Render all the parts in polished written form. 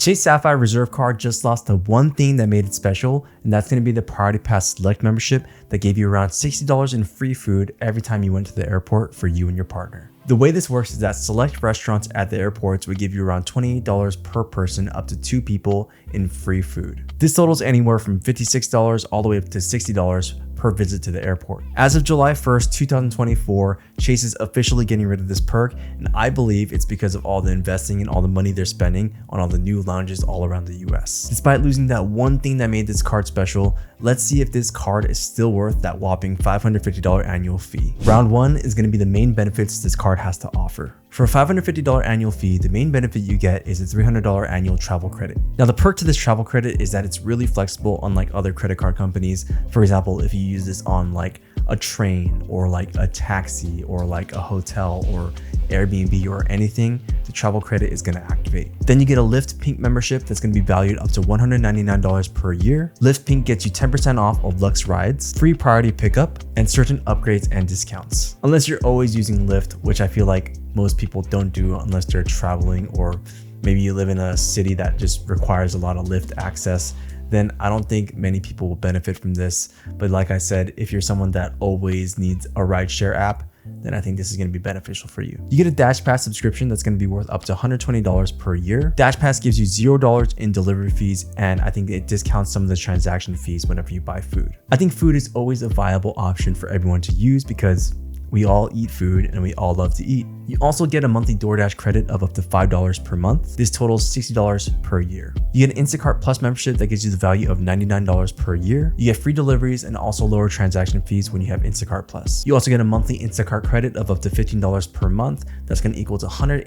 Chase Sapphire Reserve card just lost the one thing that made it special, and that's going to be the Priority Pass Select membership that gave you around $60 in free food every time you went to the airport for you and your partner. The way this works is that select restaurants at the airports would give you around $28 per person up to 2 people in free food. This totals anywhere from $56 all the way up to $60 per visit to the airport. As of July 1st, 2024, Chase is officially getting rid of this perk, and I believe it's because of all the investing and all the money they're spending on all the new lounges all around the US. Despite losing that one thing that made this card special, let's see if this card is still worth that whopping $550 annual fee. Round 1 is going to be the main benefits this card has to offer. For a $550 annual fee, the main benefit you get is a $300 annual travel credit. Now, the perk to this travel credit is that it's really flexible, unlike other credit card companies. For example, if you use this on like a train or like a taxi or like a hotel or Airbnb or anything, the travel credit is going to activate. Then you get a Lyft Pink membership that's going to be valued up to $199 per year. Lyft Pink gets you 10% off of Lux rides, free priority pickup, and certain upgrades and discounts. Unless you're always using Lyft, which I feel like most people don't do unless they're traveling, or maybe you live in a city that just requires a lot of Lyft access, then I don't think many people will benefit from this. But like I said, if you're someone that always needs a rideshare app, then I think this is going to be beneficial for you. You get a Dash Pass subscription that's going to be worth up to $120 per year. Dash Pass gives you $0 in delivery fees, and I think it discounts some of the transaction fees whenever you buy food. I think food is always a viable option for everyone to use because we all eat food and we all love to eat. You also get a monthly DoorDash credit of up to $5 per month. This totals $60 per year. You get an Instacart Plus membership that gives you the value of $99 per year. You get free deliveries and also lower transaction fees when you have Instacart Plus. You also get a monthly Instacart credit of up to $15 per month. That's going to equal to $180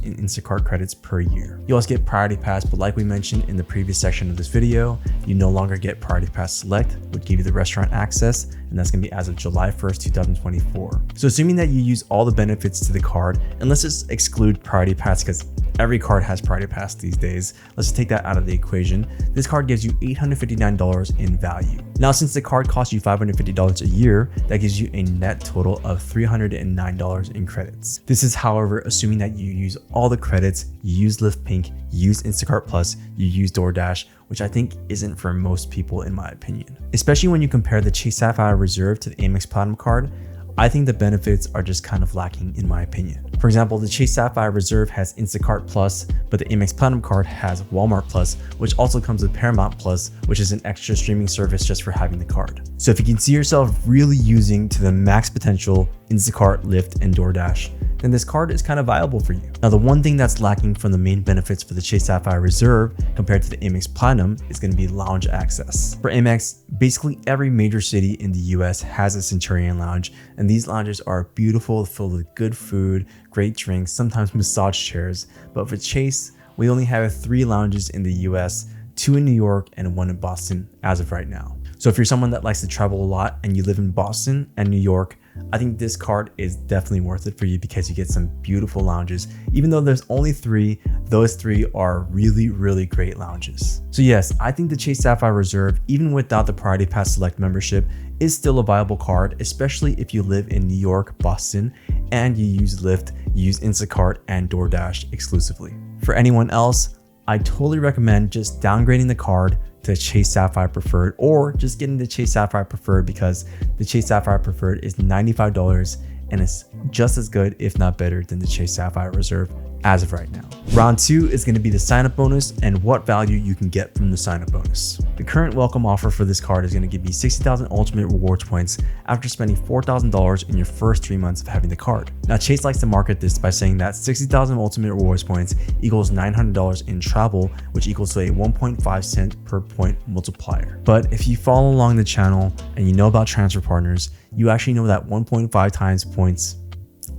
in Instacart credits per year. You also get Priority Pass, but like we mentioned in the previous section of this video, you no longer get Priority Pass Select, which give you the restaurant access, and that's going to be as of July 1st, 2024. So assuming that you use all the benefits to the card, and let's just exclude Priority Pass because every card has Priority Pass these days. Let's just take that out of the equation. This card gives you $859 in value. Now, since the card costs you $550 a year, that gives you a net total of $309 in credits. This is, however, assuming that you use all the credits, you use Lyft Pink, you use Instacart Plus, you use DoorDash, which I think isn't for most people in my opinion. Especially when you compare the Chase Sapphire Reserve to the AMEX Platinum card, I think the benefits are just kind of lacking in my opinion. For example, the Chase Sapphire Reserve has Instacart Plus, but the AMEX Platinum card has Walmart Plus, which also comes with Paramount Plus, which is an extra streaming service just for having the card. So if you can see yourself really using to the max potential Instacart, Lyft, and DoorDash, then this card is kind of viable for you. Now, the one thing that's lacking from the main benefits for the Chase Sapphire Reserve compared to the AMEX Platinum is going to be lounge access. For AMEX, basically every major city in the US has a Centurion lounge, and these lounges are beautiful, filled with good food, great drinks, sometimes massage chairs. But for Chase, we only have 3 lounges in the US, 2 in New York and 1 in Boston as of right now. So if you're someone that likes to travel a lot and you live in Boston and New York, I think this card is definitely worth it for you because you get some beautiful lounges. Even though there's only 3, those 3 are really, really great lounges. So yes, I think the Chase Sapphire Reserve, even without the Priority Pass Select membership, is still a viable card, especially if you live in New York, Boston, and you use Lyft, you use Instacart and DoorDash exclusively. For anyone else, I totally recommend just downgrading the card to Chase Sapphire Preferred, or just getting the Chase Sapphire Preferred because the Chase Sapphire Preferred is $95 and it's just as good, if not better, than the Chase Sapphire Reserve as of right now. Round 2 is going to be the sign-up bonus and what value you can get from the sign-up bonus. The current welcome offer for this card is going to give you 60,000 ultimate rewards points after spending $4,000 in your first 3 months of having the card. Now, Chase likes to market this by saying that 60,000 ultimate rewards points equals $900 in travel, which equals to a 1.5 cent per point multiplier. But if you follow along the channel and you know about transfer partners, you actually know that 1.5 times points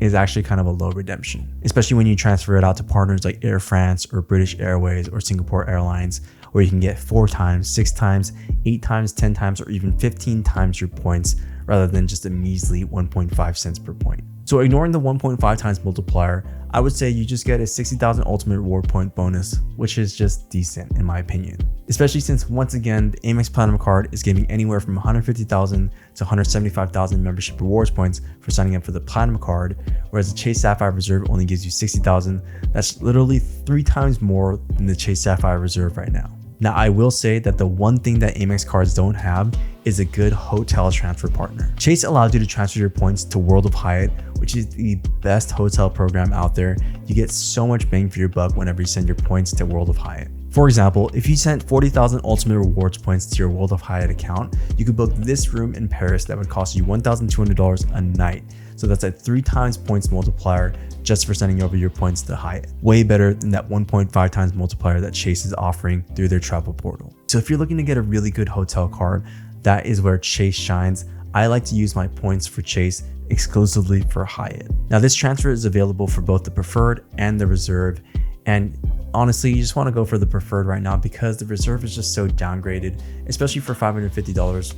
is actually kind of a low redemption, especially when you transfer it out to partners like Air France or British Airways or Singapore Airlines, where you can get 4 times, 6 times, 8 times, 10 times, or even 15 times your points rather than just a measly 1.5 cents per point. So ignoring the 1.5 times multiplier, I would say you just get a 60,000 ultimate reward point bonus, which is just decent in my opinion. especially since once again, the AMEX Platinum card is giving anywhere from 150,000 to 175,000 membership rewards points for signing up for the Platinum card, whereas the Chase Sapphire Reserve only gives you 60,000. That's literally 3 times more than the Chase Sapphire Reserve right now. Now, I will say that the one thing that AMEX cards don't have is a good hotel transfer partner. Chase allows you to transfer your points to World of Hyatt, which is the best hotel program out there. You get so much bang for your buck whenever you send your points to World of Hyatt. For example, if you sent 40,000 Ultimate Rewards points to your World of Hyatt account, you could book this room in Paris that would cost you $1,200 a night. So that's a 3 times points multiplier just for sending over your points to Hyatt. Way better than that 1.5 times multiplier that Chase is offering through their travel portal. So if you're looking to get a really good hotel card, that is where Chase shines. I like to use my points for Chase exclusively for Hyatt. Now, this transfer is available for both the preferred and the reserve. And honestly, you just want to go for the preferred right now because the reserve is just so downgraded, especially for $550.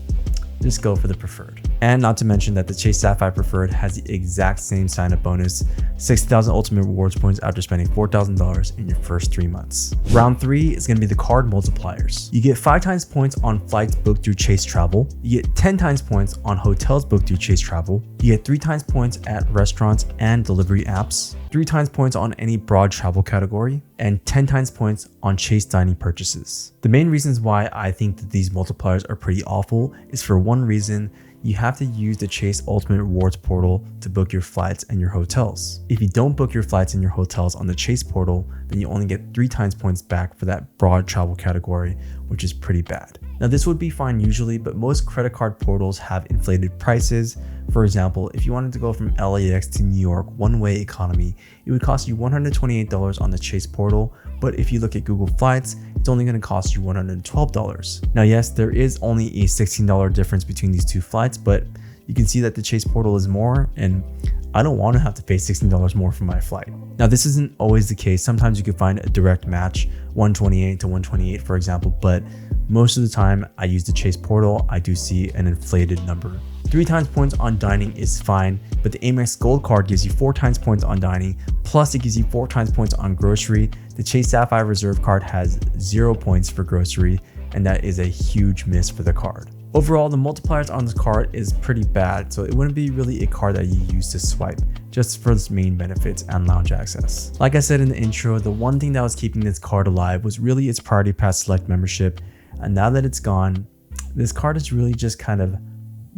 Just go for the preferred. And not to mention that the Chase Sapphire Preferred has the exact same sign-up bonus, 60,000 Ultimate Rewards points after spending $4,000 in your first 3 months. Round 3 is going to be the card multipliers. You get 5 times points on flights booked through Chase Travel. You get 10 times points on hotels booked through Chase Travel. You get 3 times points at restaurants and delivery apps, 3 times points on any broad travel category, and 10 times points on Chase dining purchases. The main reasons why I think that these multipliers are pretty awful is for one reason, you have to use the Chase Ultimate Rewards portal to book your flights and your hotels. If you don't book your flights and your hotels on the Chase portal, then you only get 3 times points back for that broad travel category, which is pretty bad. Now, this would be fine usually, but most credit card portals have inflated prices. For example, if you wanted to go from LAX to New York one-way economy, it would cost you $128 on the Chase portal, but if you look at Google Flights, it's only going to cost you $112. Now, yes, there is only a $16 difference between these two flights, but you can see that the Chase portal is more, and I don't want to have to pay $16 more for my flight. Now, this isn't always the case. Sometimes you can find a direct match, 128 to 128, for example, but most of the time I use the Chase portal, I do see an inflated number. 3 times points on dining is fine, but the AMEX Gold card gives you 4 times points on dining, plus it gives you 4 times points on grocery. The Chase Sapphire Reserve card has 0 points for grocery, and that is a huge miss for the card. Overall, the multipliers on this card is pretty bad, so it wouldn't be really a card that you use to swipe, just for its main benefits and lounge access. Like I said in the intro, the one thing that was keeping this card alive was really its Priority Pass Select membership, and now that it's gone, this card is really just kind of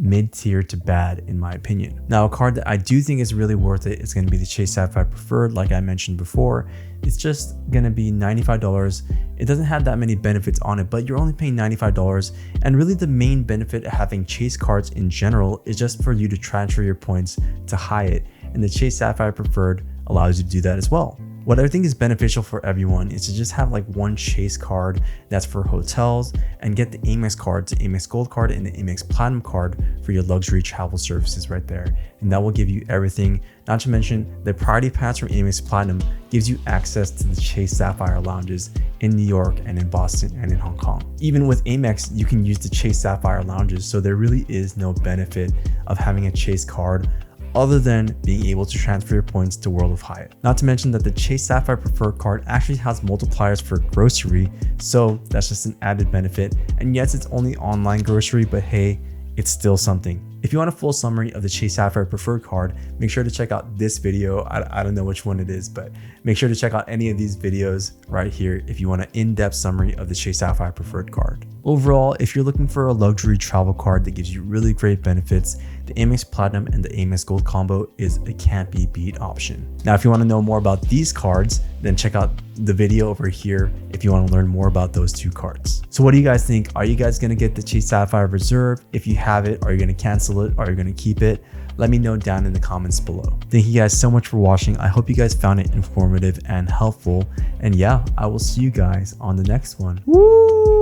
mid-tier to bad in my opinion. Now, a card that I do think is really worth it is going to be the Chase Sapphire Preferred. Like I mentioned before, it's just going to be $95. It doesn't have that many benefits on it, but you're only paying $95, and really the main benefit of having Chase cards in general is just for you to transfer your points to Hyatt, and the Chase Sapphire Preferred allows you to do that as well. What I think is beneficial for everyone is to just have like one Chase card that's for hotels, and get the AMEX card, the AMEX Gold card, and the AMEX Platinum card for your luxury travel services right there. And that will give you everything. Not to mention, the Priority Pass from AMEX Platinum gives you access to the Chase Sapphire lounges in New York and in Boston and in Hong Kong. Even with AMEX, you can use the Chase Sapphire lounges, so there really is no benefit of having a Chase card other than being able to transfer your points to World of Hyatt. Not to mention that the Chase Sapphire Preferred card actually has multipliers for grocery, so that's just an added benefit. And yes, it's only online grocery, but hey, it's still something. If you want a full summary of the Chase Sapphire Preferred card, make sure to check out this video. I don't know which one it is, but make sure to check out any of these videos right here if you want an in-depth summary of the Chase Sapphire Preferred card. Overall, if you're looking for a luxury travel card that gives you really great benefits, the AMEX Platinum and the AMEX Gold combo is a can't be beat option. Now, if you want to know more about these cards, then check out the video over here if you want to learn more about those two cards. So what do you guys think? Are you guys going to get the Chase Sapphire Reserve? If you have it, are you going to cancel it? Are you going to keep it? Let me know down in the comments below. Thank you guys so much for watching. I hope you guys found it informative and helpful. And yeah, I will see you guys on the next one. Woo!